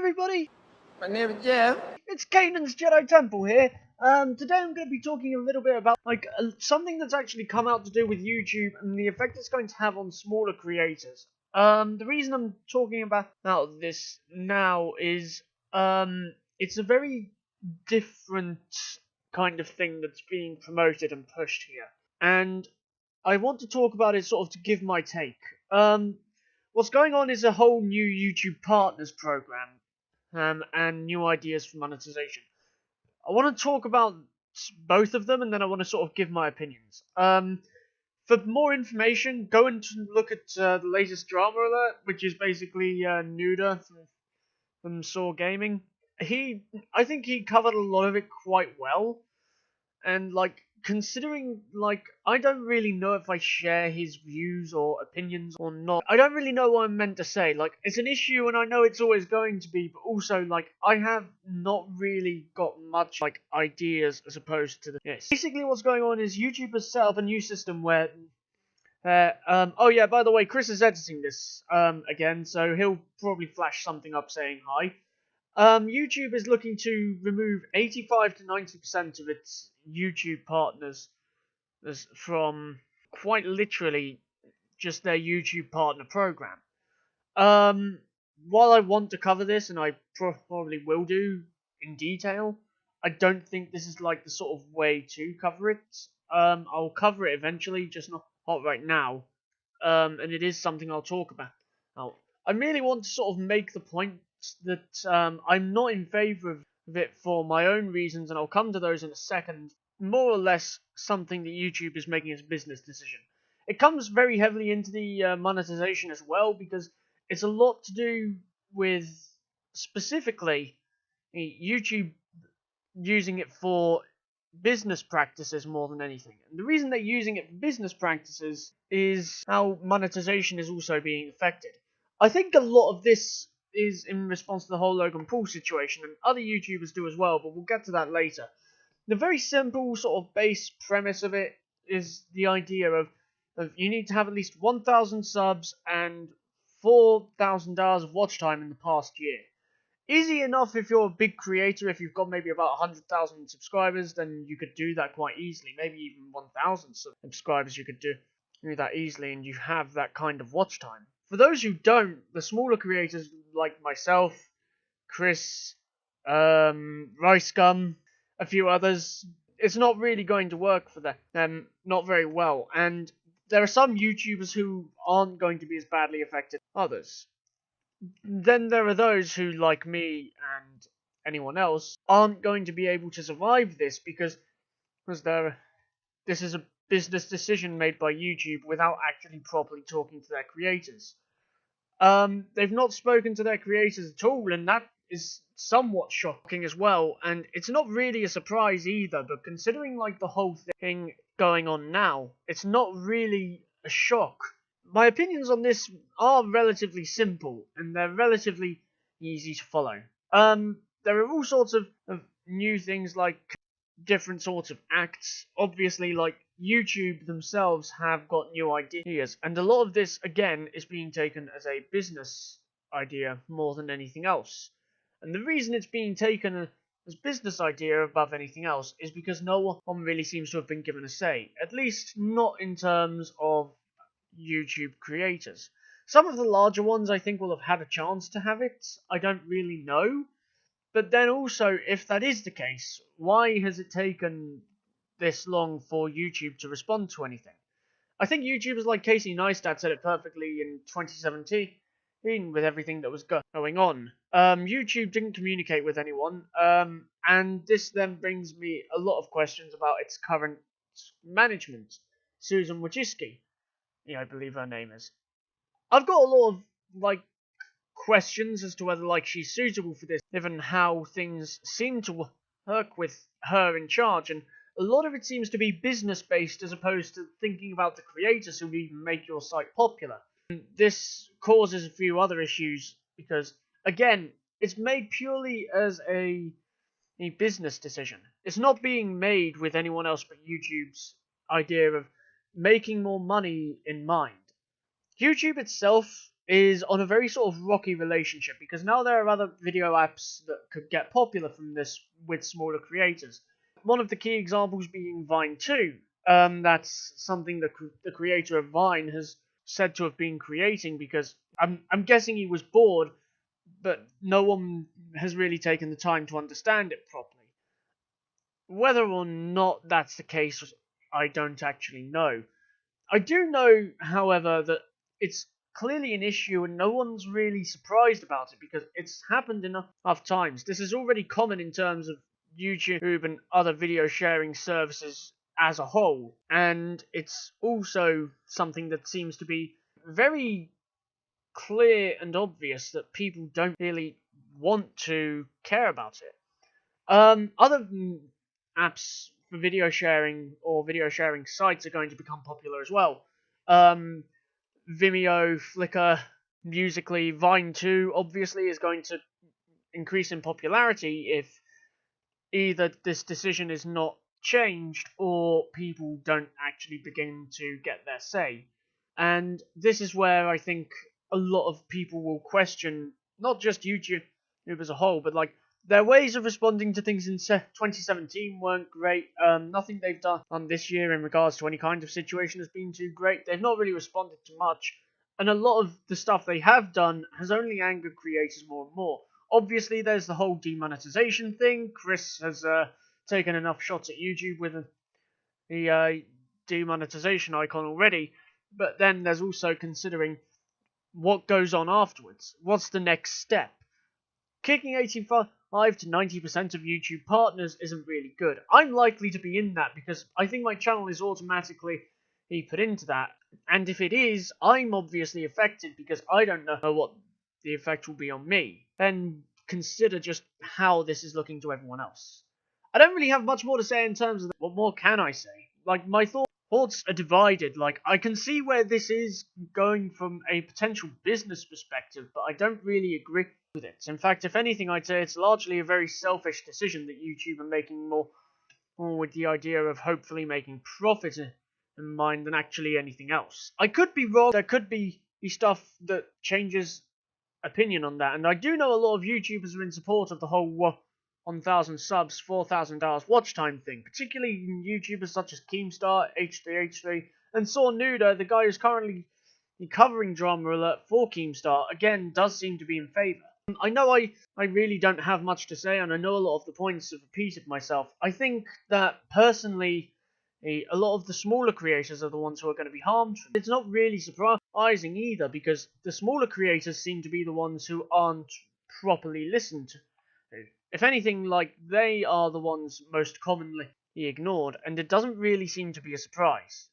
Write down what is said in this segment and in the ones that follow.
everybody! My name is Jeff. It's Kanan's Jedi Temple here. Today I'm going to be talking a little bit about something that's actually come out to do with YouTube and the effect it's going to have on smaller creators. The reason I'm talking about this now is it's a very different kind of thing that's being promoted and pushed here, and I want to talk about it sort of to give my take. What's going on is a whole new YouTube Partners program. And new ideas for monetization. I want to talk about both of them, and then I want to sort of give my opinions. For more information, go and look at the latest drama alert, which is basically Nuda from Saw Gaming. I think he covered a lot of it quite well, and considering I don't really know if I share his views or opinions or not. I don't really know what I'm meant to say. It's an issue and I know it's always going to be, but also I have not really got much ideas as opposed to this. Basically what's going on is YouTube has set up a new system where oh yeah, by the way, Chris is editing this again, so he'll probably flash something up saying hi. YouTube is looking to remove 85 to 90% of its YouTube partners from quite literally just their YouTube partner program. While I want to cover this, and I probably will do in detail, I don't think this is the sort of way to cover it. I'll cover it eventually, just not right now. And it is something I'll talk about. Now, I merely want to sort of make the point that I'm not in favour of it for my own reasons, and I'll come to those in a second. More or less something that YouTube is making as a business decision. It comes very heavily into the monetization as well, because it's a lot to do with specifically YouTube using it for business practices more than anything. And the reason they're using it for business practices is how monetization is also being affected. I think a lot of this is in response to the whole Logan Paul situation, and other YouTubers do as well, but we'll get to that later. The very simple sort of base premise of it is the idea of you need to have at least 1,000 subs and 4,000 hours of watch time in the past year. Easy enough if you're a big creator. If you've got maybe about 100,000 subscribers, then you could do that quite easily. Maybe even 1,000 subscribers, you could do that easily, and you have that kind of watch time. For those who don't, the smaller creators like myself, Chris, Rice Gum, a few others, it's not really going to work for them, not very well. And there are some YouTubers who aren't going to be as badly affected as others. Then there are those who, like me and anyone else, aren't going to be able to survive this because this is a business decision made by YouTube without actually properly talking to their creators. They've not spoken to their creators at all, and that is somewhat shocking as well, and it's not really a surprise either, but considering the whole thing going on now, it's not really a shock. My opinions on this are relatively simple, and they're relatively easy to follow. There are all sorts of new things, different sorts of acts. Obviously, YouTube themselves have got new ideas, and a lot of this, again, is being taken as a business idea more than anything else. And the reason it's being taken as business idea above anything else is because no one really seems to have been given a say, at least not in terms of YouTube creators. Some of the larger ones I think will have had a chance to have it. I don't really know. But then also, if that is the case, why has it taken this long for YouTube to respond to anything? I think YouTubers like Casey Neistat said it perfectly in 2017 with everything that was going on. YouTube didn't communicate with anyone, and this then brings me a lot of questions about its current management. Susan Wojcicki, I believe her name is. I've got a lot of questions as to whether she's suitable for this, given how things seem to work with her in charge, and a lot of it seems to be business based as opposed to thinking about the creators who even make your site popular. And this causes a few other issues because, again, it's made purely as a business decision. It's not being made with anyone else but YouTube's idea of making more money in mind. YouTube itself is on a very sort of rocky relationship, because now there are other video apps that could get popular from this with smaller creators. One of the key examples being Vine 2. That's something that the creator of Vine has said to have been creating, because I'm guessing he was bored, but no one has really taken the time to understand it properly. Whether or not that's the case, I don't actually know. I do know, however, that it's clearly an issue and no one's really surprised about it, because it's happened enough times. This is already common in terms of YouTube and other video sharing services as a whole, and it's also something that seems to be very clear and obvious that people don't really want to care about it. Other apps for video sharing or video sharing sites are going to become popular as well. Vimeo, Flickr, Musical.ly, Vine 2 obviously is going to increase in popularity if either this decision is not changed or people don't actually begin to get their say. And this is where I think a lot of people will question not just YouTube as a whole, but like their ways of responding to things in 2017 weren't great. Nothing they've done this year in regards to any kind of situation has been too great. They've not really responded to much, and a lot of the stuff they have done has only angered creators more and more. Obviously, there's the whole demonetization thing. Chris has taken enough shots at YouTube with the demonetization icon already, but then there's also considering what goes on afterwards. What's the next step? Kicking 85 to 90% of YouTube partners isn't really good. I'm likely to be in that because I think my channel is automatically put into that. And if it is, I'm obviously affected because I don't know what the effect will be on me. Then consider just how this is looking to everyone else. I don't really have much more to say in terms of that. What more can I say? Like, my thoughts are divided. Like, I can see where this is going from a potential business perspective, but I don't really agree with it. In fact, if anything, I'd say it's largely a very selfish decision that YouTube are making more with the idea of hopefully making profit in mind than actually anything else. I could be wrong. There could be stuff that changes opinion on that, and I do know a lot of YouTubers are in support of the whole 1,000 subs, 4,000 hours watch time thing, particularly YouTubers such as Keemstar, H3H3, and Saw Nuda, the guy who's currently covering Drama Alert for Keemstar, again, does seem to be in favour. I know I really don't have much to say, and I know a lot of the points have repeated myself. I think that, personally, a lot of the smaller creators are the ones who are going to be harmed. It's not really surprising either, because the smaller creators seem to be the ones who aren't properly listened to. If anything, like, they are the ones most commonly ignored, and it doesn't really seem to be a surprise.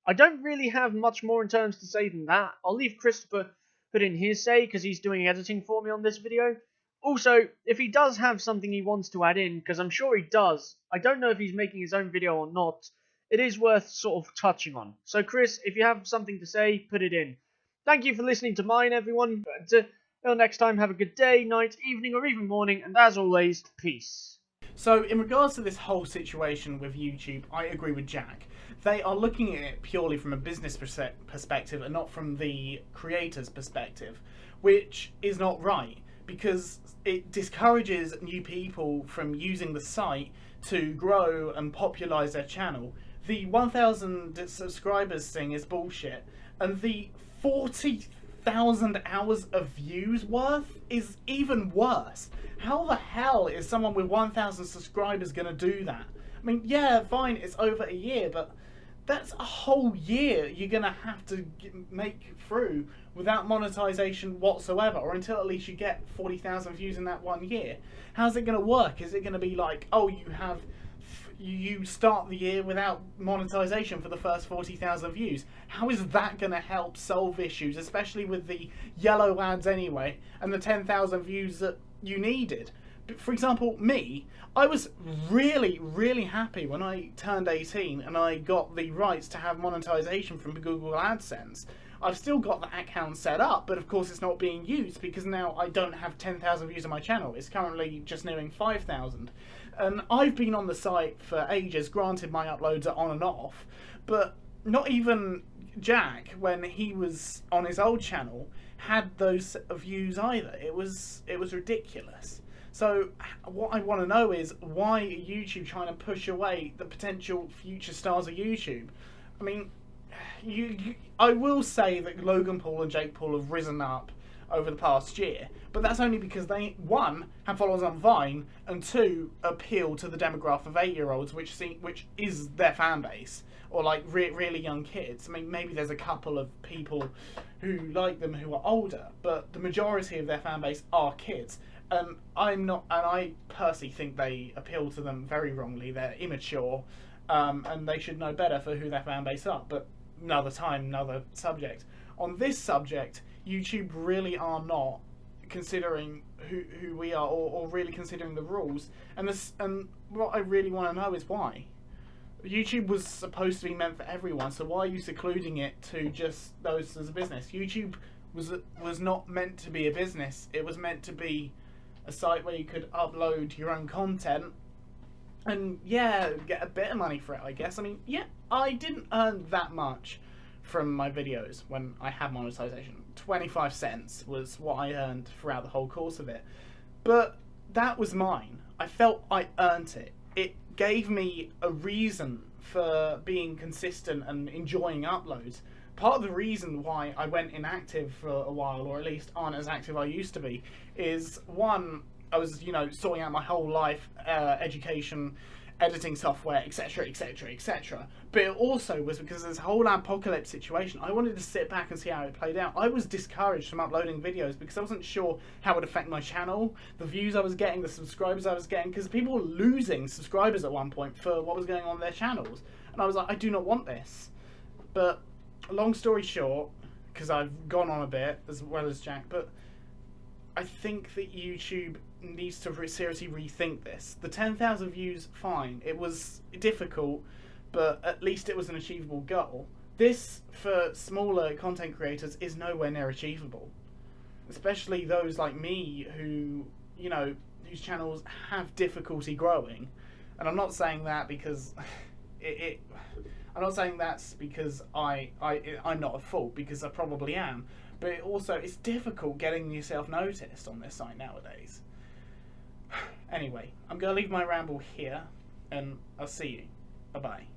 I don't really have much more in terms to say than that. I'll leave Christopher put in his say, because he's doing editing for me on this video. Also, if he does have something he wants to add in, because I'm sure he does, I don't know if he's making his own video or not, it is worth sort of touching on. So Chris, if you have something to say, put it in. Thank you for listening to mine, everyone. Until next time, have a good day, night, evening, or even morning, and as always, peace. So, in regards to this whole situation with YouTube, I agree with Jack. They are looking at it purely from a business perspective and not from the creator's perspective, which is not right, because it discourages new people from using the site to grow and popularise their channel. The 1,000 subscribers thing is bullshit, and the 40,000 hours of views worth is even worse. How the hell is someone with 1,000 subscribers going to do that? I mean, yeah, fine, it's over a year, but that's a whole year you're going to have to make through without monetization whatsoever, or until at least you get 40,000 views in that 1 year. How's it going to work? Is it going to be like, oh, you start the year without monetization for the first 40,000 views? How is that going to help solve issues, especially with the yellow ads anyway, and the 10,000 views that you needed? For example, me, I was really, really happy when I turned 18 and I got the rights to have monetization from Google AdSense. I've still got that account set up, but of course it's not being used because now I don't have 10,000 views on my channel. It's currently just nearing 5,000. And I've been on the site for ages. Granted, my uploads are on and off, but not even Jack, when he was on his old channel, had those views either. It was ridiculous. So what I want to know is, why are YouTube trying to push away the potential future stars of YouTube? I mean, I will say that Logan Paul and Jake Paul have risen up over the past year, but that's only because they, one, have followers on Vine, and two, appeal to the demographic of 8-year-olds, which is their fan base, or like really young kids. I mean, maybe there's a couple of people who like them who are older, but the majority of their fan base are kids. And I personally think they appeal to them very wrongly. They're immature, and they should know better for who their fan base are. But another time, another subject. On this subject, YouTube really are not considering who we are, or really considering the rules. And what I really want to know is why. YouTube was supposed to be meant for everyone, so why are you secluding it to just those as a business? YouTube was not meant to be a business. It was meant to be a site where you could upload your own content and, yeah, get a bit of money for it, I guess. I mean, yeah, I didn't earn that much from my videos when I had monetization. 25 cents was what I earned throughout the whole course of it. But that was mine. I felt I earned it. It gave me a reason for being consistent and enjoying uploads. Part of the reason why I went inactive for a while, or at least aren't as active I used to be, is one, I was, sorting out my whole life, education, editing software, etc, etc, etc. But it also was because of this whole apocalypse situation. I wanted to sit back and see how it played out. I was discouraged from uploading videos because I wasn't sure how it would affect my channel, the views I was getting, the subscribers I was getting, because people were losing subscribers at one point for what was going on in their channels. And I was like, I do not want this. But long story short, because I've gone on a bit as well as Jack, but I think that YouTube needs to seriously rethink this. The 10,000 views, fine. It was difficult, but at least it was an achievable goal. This, for smaller content creators, is nowhere near achievable. Especially those like me who, whose channels have difficulty growing. And I'm not saying that because I'm not saying that's because I'm not at fault, because I probably am. But it's difficult getting yourself noticed on this site nowadays. Anyway, I'm going to leave my ramble here, and I'll see you. Bye-bye.